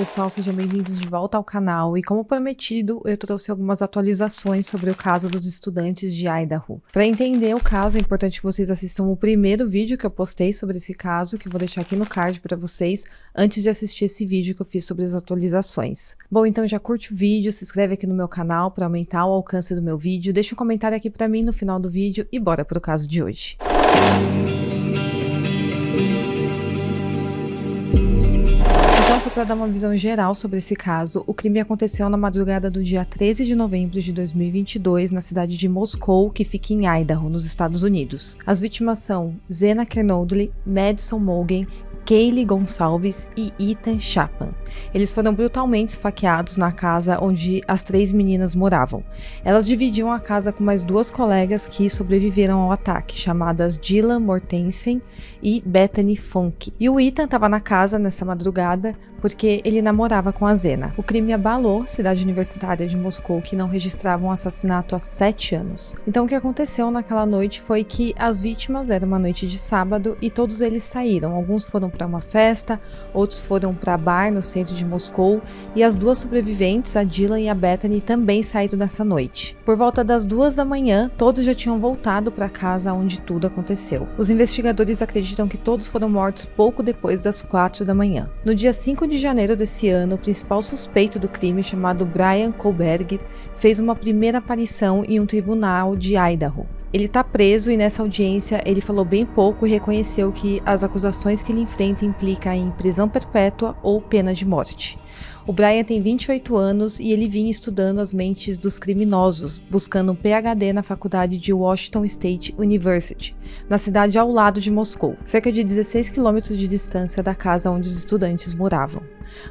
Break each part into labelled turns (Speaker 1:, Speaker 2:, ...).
Speaker 1: pessoal, sejam bem-vindos de volta ao canal e como prometido, eu trouxe algumas atualizações sobre o caso dos estudantes de Idaho. Para entender o caso, é importante que vocês assistam o primeiro vídeo que eu postei sobre esse caso, que eu vou deixar aqui no card para vocês, antes de assistir esse vídeo que eu fiz sobre as atualizações. Bom, então já curte o vídeo, se inscreve aqui no meu canal para aumentar o alcance do meu vídeo, deixa um comentário aqui para mim no final do vídeo e bora pro caso de hoje. Então, só para dar uma visão geral sobre esse caso, o crime aconteceu na madrugada do dia 13 de novembro de 2022 na cidade de Moscow, que fica em Idaho, nos Estados Unidos. As vítimas são Zena Kernodle, Madison Mogen, Kaylee Gonçalves e Ethan Chapman. Eles foram brutalmente esfaqueados na casa onde as três meninas moravam. Elas dividiam a casa com mais duas colegas que sobreviveram ao ataque, chamadas Dylan Mortensen e Bethany Funk. E o Ethan estava na casa nessa madrugada porque ele namorava com a Zena. O crime abalou a cidade universitária de Moscou, que não registrava um assassinato há 7 anos. Então o que aconteceu naquela noite foi que as vítimas, era uma noite de sábado, e todos eles saíram. Alguns foram para uma festa, outros foram para bar no centro de Moscou, e as duas sobreviventes, a Dylan e a Bethany, também saíram nessa noite. Por volta das 2 da manhã, todos já tinham voltado para a casa onde tudo aconteceu. Os investigadores acreditam que todos foram mortos pouco depois das 4 da manhã. No dia 5 de janeiro desse ano, o principal suspeito do crime, chamado Bryan Kohberger, fez uma primeira aparição em um tribunal de Idaho. Ele está preso e nessa audiência ele falou bem pouco e reconheceu que as acusações que ele enfrenta implicam em prisão perpétua ou pena de morte. O Bryan tem 28 anos e ele vinha estudando as mentes dos criminosos, buscando um PhD na faculdade de Washington State University, na cidade ao lado de Moscou, cerca de 16 quilômetros de distância da casa onde os estudantes moravam.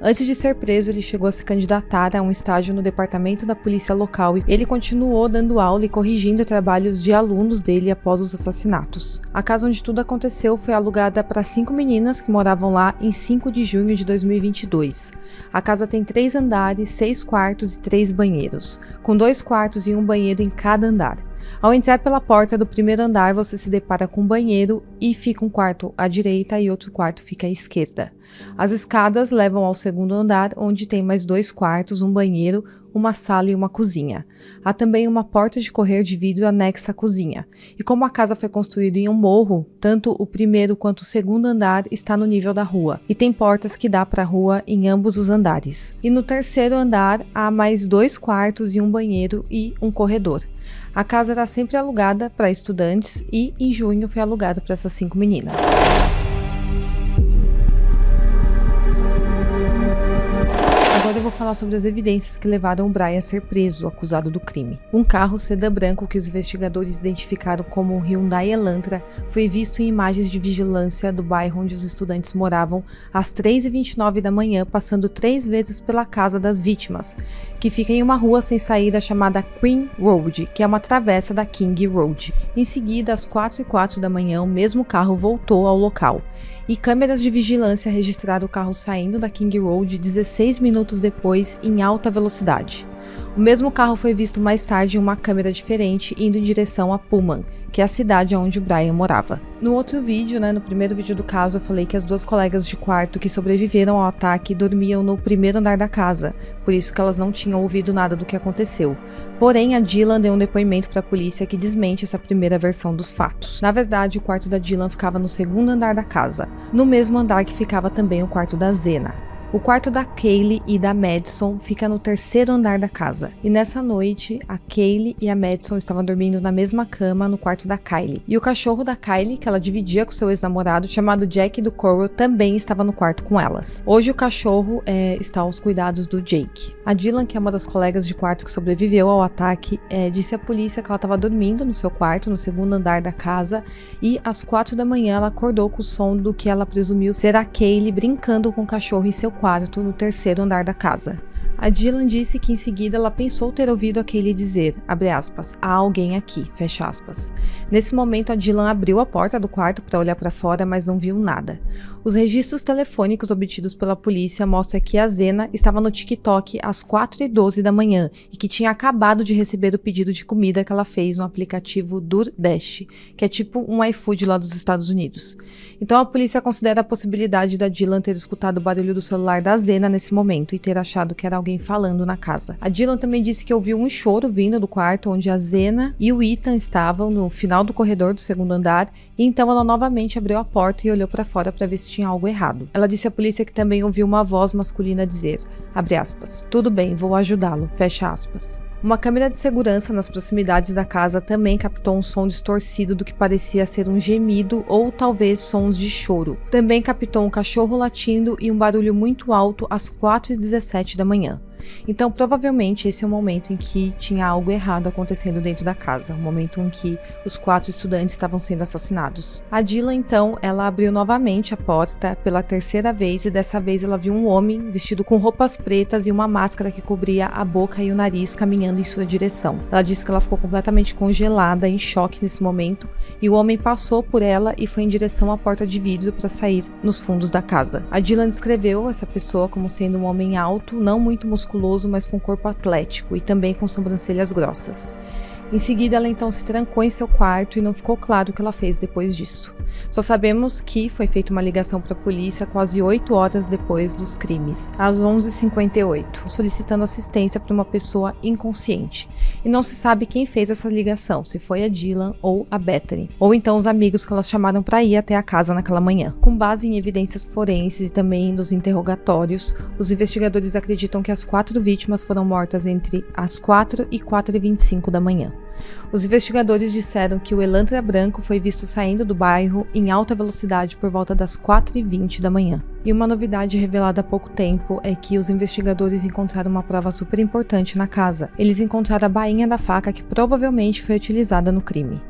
Speaker 1: Antes de ser preso, ele chegou a se candidatar a um estágio no departamento da polícia local e ele continuou dando aula e corrigindo trabalhos de alunos dele após os assassinatos. A casa onde tudo aconteceu foi alugada para 5 meninas que moravam lá em 5 de junho de 2022. A casa tem 3 andares, 6 quartos e 3 banheiros, com 2 quartos e um banheiro em cada andar. Ao entrar pela porta do primeiro andar, você se depara com um banheiro e fica um quarto à direita e outro quarto fica à esquerda. As escadas levam ao segundo andar, onde tem mais 2 quartos, um banheiro, uma sala e uma cozinha. Há também uma porta de correr de vidro anexa à cozinha. E como a casa foi construída em um morro, tanto o primeiro quanto o segundo andar está no nível da rua, e tem portas que dá para a rua em ambos os andares. E no terceiro andar há mais 2 quartos e um banheiro e um corredor. A casa era sempre alugada para estudantes e em junho foi alugada para essas 5 meninas. Agora eu vou falar sobre as evidências que levaram o Bryan a ser preso, acusado do crime. Um carro sedã branco que os investigadores identificaram como um Hyundai Elantra foi visto em imagens de vigilância do bairro onde os estudantes moravam às 3h29 da manhã, passando 3 vezes pela casa das vítimas, que fica em uma rua sem saída chamada Queen Road, que é uma travessa da King Road. Em seguida, às 4h04 da manhã, o mesmo carro voltou ao local. E câmeras de vigilância registraram o carro saindo da King Road 16 minutos depois em alta velocidade. O mesmo carro foi visto mais tarde em uma câmera diferente indo em direção a Pullman, que é a cidade onde o Bryan morava. No outro vídeo, no primeiro vídeo do caso, eu falei que as 2 colegas de quarto que sobreviveram ao ataque dormiam no primeiro andar da casa, por isso que elas não tinham ouvido nada do que aconteceu. Porém, a Dylan deu um depoimento para a polícia que desmente essa primeira versão dos fatos. Na verdade, o quarto da Dylan ficava no segundo andar da casa, no mesmo andar que ficava também o quarto da Zena. O quarto da Kaylee e da Madison fica no terceiro andar da casa. E nessa noite, a Kaylee e a Madison estavam dormindo na mesma cama no quarto da Kylie. E o cachorro da Kylie, que ela dividia com seu ex-namorado, chamado Jack do Coral, também estava no quarto com elas. Hoje o cachorro está aos cuidados do Jake. A Dylan, que é uma das colegas de quarto que sobreviveu ao ataque, disse à polícia que ela estava dormindo no seu quarto, no segundo andar da casa, e às 4 da manhã ela acordou com o som do que ela presumiu ser a Kaylee brincando com o cachorro em seu quarto no terceiro andar da casa. A Dylan disse que em seguida ela pensou ter ouvido a Kaylee dizer, abre aspas, há alguém aqui, fecha aspas. Nesse momento a Dylan abriu a porta do quarto para olhar para fora, mas não viu nada. Os registros telefônicos obtidos pela polícia mostram que a Zena estava no TikTok às 4h12 da manhã e que tinha acabado de receber o pedido de comida que ela fez no aplicativo DoorDash, que é tipo um iFood lá dos Estados Unidos. Então a polícia considera a possibilidade da Dylan ter escutado o barulho do celular da Zena nesse momento e ter achado que era alguém falando na casa. A Dylan também disse que ouviu um choro vindo do quarto onde a Zena e o Ethan estavam no final do corredor do segundo andar, e então ela novamente abriu a porta e olhou para fora para ver se tinha algo errado. Ela disse à polícia que também ouviu uma voz masculina dizer, abre aspas, tudo bem, vou ajudá-lo, fecha aspas. Uma câmera de segurança nas proximidades da casa também captou um som distorcido do que parecia ser um gemido ou talvez sons de choro. Também captou um cachorro latindo e um barulho muito alto às 4h17 da manhã. Então, provavelmente, esse é o momento em que tinha algo errado acontecendo dentro da casa, o momento em que os 4 estudantes estavam sendo assassinados. A Dylan, então, ela abriu novamente a porta pela terceira vez e dessa vez ela viu um homem vestido com roupas pretas e uma máscara que cobria a boca e o nariz caminhando em sua direção. Ela disse que ela ficou completamente congelada, em choque nesse momento, e o homem passou por ela e foi em direção à porta de vidro para sair nos fundos da casa. A Dylan descreveu essa pessoa como sendo um homem alto, não muito musculoso, mas com corpo atlético e também com sobrancelhas grossas. Em seguida, ela então se trancou em seu quarto e não ficou claro o que ela fez depois disso. Só sabemos que foi feita uma ligação para a polícia quase 8 horas depois dos crimes, às 11h58, solicitando assistência para uma pessoa inconsciente. E não se sabe quem fez essa ligação, se foi a Dylan ou a Bethany, ou então os amigos que elas chamaram para ir até a casa naquela manhã. Com base em evidências forenses e também nos interrogatórios, os investigadores acreditam que as 4 vítimas foram mortas entre as 4 e 4h25 da manhã. Os investigadores disseram que o Elantra branco foi visto saindo do bairro em alta velocidade por volta das 4h20 da manhã. E uma novidade revelada há pouco tempo é que os investigadores encontraram uma prova super importante na casa. Eles encontraram a bainha da faca que provavelmente foi utilizada no crime.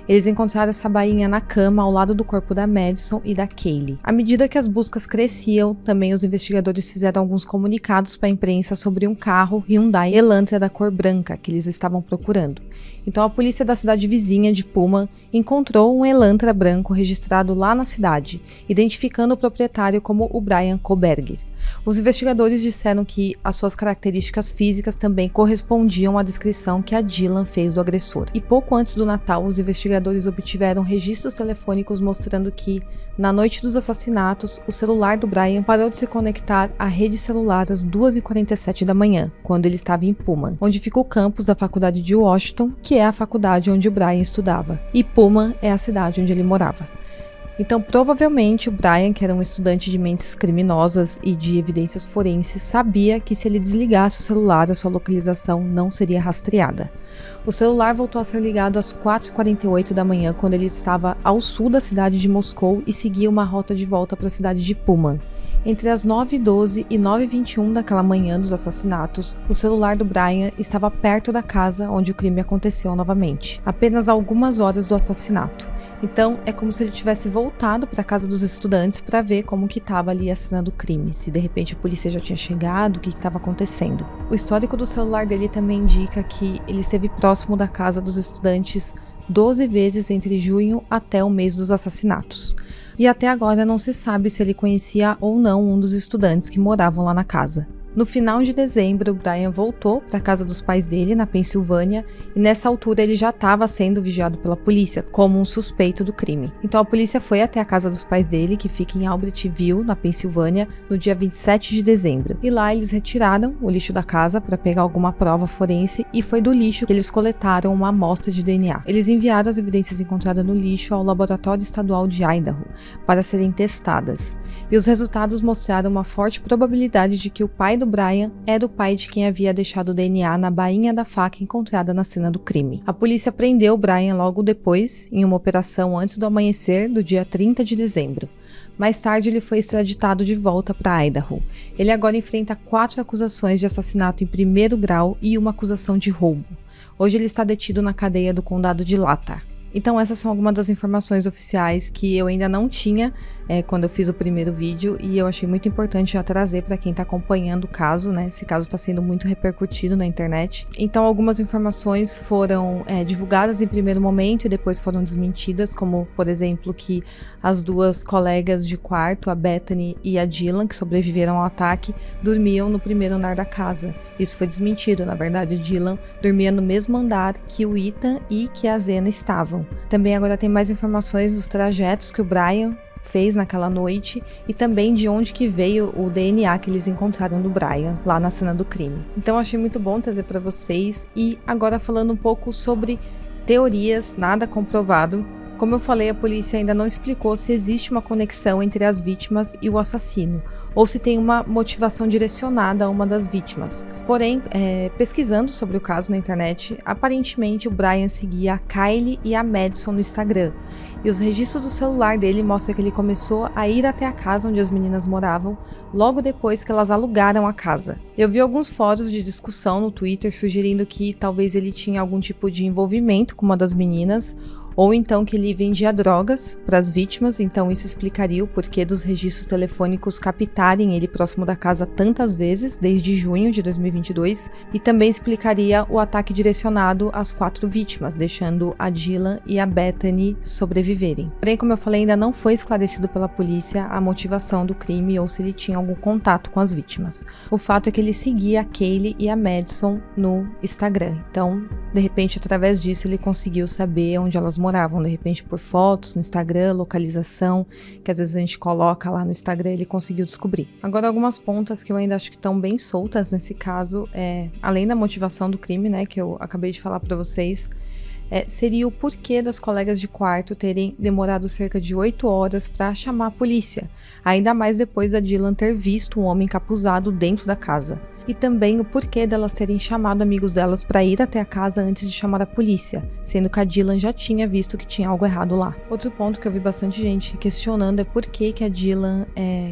Speaker 1: Eles encontraram essa bainha na cama ao lado do corpo da Madison e da Kaylee. À medida que as buscas cresciam, também os investigadores fizeram alguns comunicados para a imprensa sobre um carro Hyundai Elantra da cor branca que eles estavam procurando. Então a polícia da cidade vizinha de Pullman encontrou um Elantra branco registrado lá na cidade, identificando o proprietário como o Brian Koberger. Os investigadores disseram que as suas características físicas também correspondiam à descrição que a Dylan fez do agressor. E pouco antes do Natal, os investigadores obtiveram registros telefônicos mostrando que, na noite dos assassinatos, o celular do Brian parou de se conectar à rede celular às 2h47 da manhã, quando ele estava em Pullman, onde fica o campus da faculdade de Washington, que é a faculdade onde o Brian estudava, e Pullman é a cidade onde ele morava. Então, provavelmente, o Brian, que era um estudante de mentes criminosas e de evidências forenses, sabia que se ele desligasse o celular, a sua localização não seria rastreada. O celular voltou a ser ligado às 4h48 da manhã, quando ele estava ao sul da cidade de Moscou e seguia uma rota de volta para a cidade de Pullman. Entre as 9h12 e 9h21 daquela manhã dos assassinatos, o celular do Brian estava perto da casa onde o crime aconteceu novamente, apenas algumas horas do assassinato. Então, é como se ele tivesse voltado para a casa dos estudantes para ver como que estava ali a cena do crime, se de repente a polícia já tinha chegado, o que estava acontecendo. O histórico do celular dele também indica que ele esteve próximo da casa dos estudantes 12 vezes entre junho até o mês dos assassinatos. E até agora não se sabe se ele conhecia ou não um dos estudantes que moravam lá na casa. No final de dezembro, Brian voltou para a casa dos pais dele, na Pensilvânia, e nessa altura ele já estava sendo vigiado pela polícia, como um suspeito do crime. Então a polícia foi até a casa dos pais dele, que fica em Albertville, na Pensilvânia, no dia 27 de dezembro. E lá eles retiraram o lixo da casa para pegar alguma prova forense, e foi do lixo que eles coletaram uma amostra de DNA. Eles enviaram as evidências encontradas no lixo ao Laboratório Estadual de Idaho para serem testadas. E os resultados mostraram uma forte probabilidade de que o pai do Brian era o pai de quem havia deixado o DNA na bainha da faca encontrada na cena do crime. A polícia prendeu o Brian logo depois, em uma operação antes do amanhecer do dia 30 de dezembro. Mais tarde, ele foi extraditado de volta para Idaho. Ele agora enfrenta 4 acusações de assassinato em primeiro grau e uma acusação de roubo. Hoje ele está detido na cadeia do condado de Latah. Então essas são algumas das informações oficiais que eu ainda não tinha quando eu fiz o primeiro vídeo, e eu achei muito importante já trazer para quem está acompanhando o caso, né? Esse caso está sendo muito repercutido na internet. Então algumas informações foram divulgadas em primeiro momento e depois foram desmentidas, como por exemplo que as duas colegas de quarto, a Bethany e a Dylan, que sobreviveram ao ataque, dormiam no primeiro andar da casa. Isso foi desmentido, na verdade Dylan dormia no mesmo andar que o Ethan e que a Zena estavam. Também agora tem mais informações dos trajetos que o Brian fez naquela noite e também de onde que veio o DNA que eles encontraram do Brian lá na cena do crime. Então eu achei muito bom trazer para vocês. E agora falando um pouco sobre teorias, nada comprovado. Como eu falei, a polícia ainda não explicou se existe uma conexão entre as vítimas e o assassino, ou se tem uma motivação direcionada a uma das vítimas. Porém, pesquisando sobre o caso na internet, aparentemente o Brian seguia a Kylie e a Madison no Instagram, e os registros do celular dele mostram que ele começou a ir até a casa onde as meninas moravam, logo depois que elas alugaram a casa. Eu vi alguns fóruns de discussão no Twitter sugerindo que talvez ele tinha algum tipo de envolvimento com uma das meninas, ou então que ele vendia drogas para as vítimas, então isso explicaria o porquê dos registros telefônicos captarem ele próximo da casa tantas vezes, desde junho de 2022, e também explicaria o ataque direcionado às 4 vítimas, deixando a Dylan e a Bethany sobreviverem. Porém, como eu falei, ainda não foi esclarecido pela polícia a motivação do crime ou se ele tinha algum contato com as vítimas. O fato é que ele seguia a Kaylee e a Madison no Instagram, então, de repente, através disso, ele conseguiu saber onde elas moravam, de repente por fotos no Instagram, localização, que às vezes a gente coloca lá no Instagram, ele conseguiu descobrir. Agora, algumas pontas que eu ainda acho que estão bem soltas nesse caso, além da motivação do crime, né, que eu acabei de falar para vocês, seria o porquê das colegas de quarto terem demorado cerca de 8 horas para chamar a polícia, ainda mais depois da Dylan ter visto um homem encapuzado dentro da casa. E também o porquê delas terem chamado amigos delas para ir até a casa antes de chamar a polícia, sendo que a Dylan já tinha visto que tinha algo errado lá. Outro ponto que eu vi bastante gente questionando é por que a Dylan,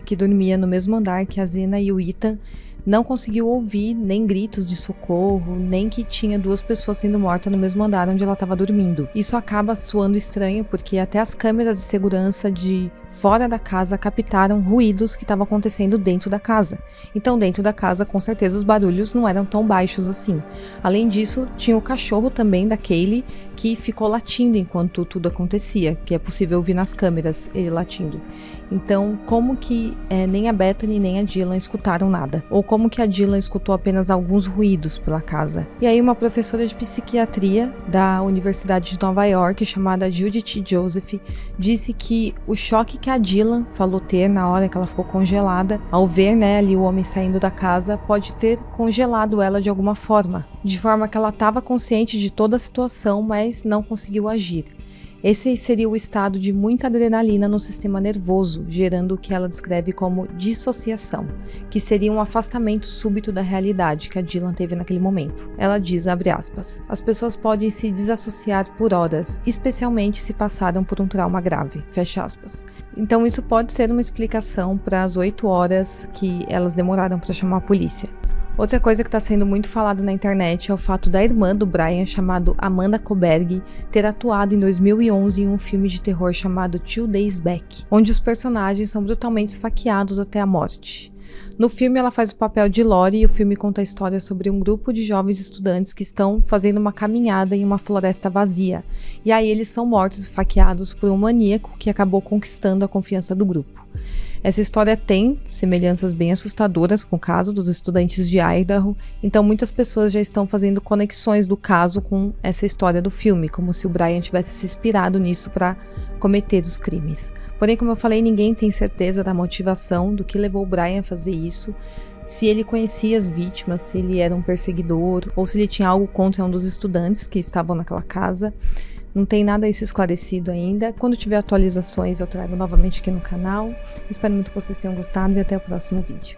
Speaker 1: que dormia no mesmo andar que a Zena e o Ethan, não conseguiu ouvir nem gritos de socorro, nem que tinha 2 pessoas sendo mortas no mesmo andar onde ela estava dormindo. Isso acaba soando estranho porque até as câmeras de segurança de fora da casa captaram ruídos que estavam acontecendo dentro da casa. Então dentro da casa, com certeza, os barulhos não eram tão baixos assim. Além disso, tinha o cachorro também da Kaylee que ficou latindo enquanto tudo acontecia, que é possível ouvir nas câmeras ele latindo. Então, como que nem a Bethany nem a Dylan escutaram nada? Ou como que a Dylan escutou apenas alguns ruídos pela casa? E aí uma professora de psiquiatria da Universidade de Nova York, chamada Judith Joseph, disse que o choque que a Dylan falou ter na hora que ela ficou congelada, ao ver, né, ali o homem saindo da casa, pode ter congelado ela de alguma forma, de forma que ela estava consciente de toda a situação, mas não conseguiu agir. Esse seria o estado de muita adrenalina no sistema nervoso, gerando o que ela descreve como dissociação, que seria um afastamento súbito da realidade que a Dylan teve naquele momento. Ela diz, abre aspas, as pessoas podem se desassociar por horas, especialmente se passaram por um trauma grave, fecha aspas. Então isso pode ser uma explicação para as 8 horas que elas demoraram para chamar a polícia. Outra coisa que está sendo muito falada na internet é o fato da irmã do Brian, chamado Amanda Koberg, ter atuado em 2011 em um filme de terror chamado 2 Days Back, onde os personagens são brutalmente esfaqueados até a morte. No filme ela faz o papel de Lori e o filme conta a história sobre um grupo de jovens estudantes que estão fazendo uma caminhada em uma floresta vazia, e aí eles são mortos esfaqueados por um maníaco que acabou conquistando a confiança do grupo. Essa história tem semelhanças bem assustadoras com o caso dos estudantes de Idaho, então muitas pessoas já estão fazendo conexões do caso com essa história do filme, como se o Brian tivesse se inspirado nisso para cometer os crimes. Porém, como eu falei, ninguém tem certeza da motivação do que levou o Brian a fazer isso, se ele conhecia as vítimas, se ele era um perseguidor ou se ele tinha algo contra um dos estudantes que estavam naquela casa. Não tem nada isso esclarecido ainda. Quando tiver atualizações eu trago novamente aqui no canal. Espero muito que vocês tenham gostado e até o próximo vídeo.